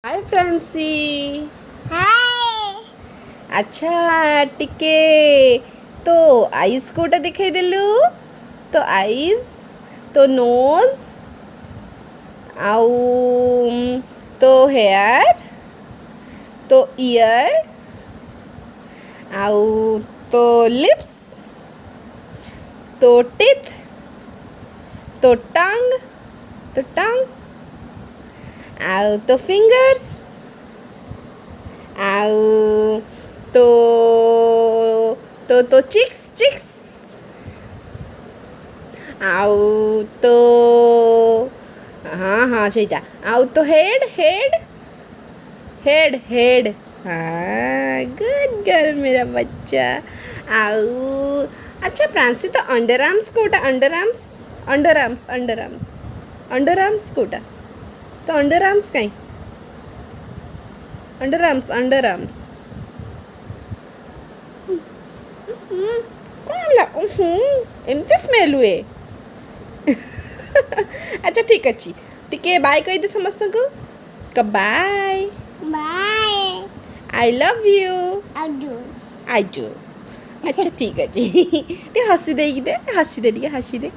हाय फ्रांसी। हाय। अच्छा टिके तो आईज कोटा दिखाई देलु तो आईज तो नोज आउ तो हेयर तो ईयर आउ तो लिप्स तो टीथ तो टंग आउ तो फिंगर्स आउ तो चिक्स आउ तो हाँ हाँ ସେଇଟା आउ तो हेड हाँ गुड गर्ल मेरा बच्चा आउ अच्छा फ्रांसी तो अंडर आर्म्स कोटा अंडर आर्म्स कोटा तो अंडर आर्म्स कहीं अंडर आर्म्स कौन ला एमती स्मेल हुए अच्छा ठीक अच्छी टिके बाय कही दे समस्त को bye bye. I love you अडू। आई डू अच्छा ठीक अच्छी टे हसी दे टिके हसी दे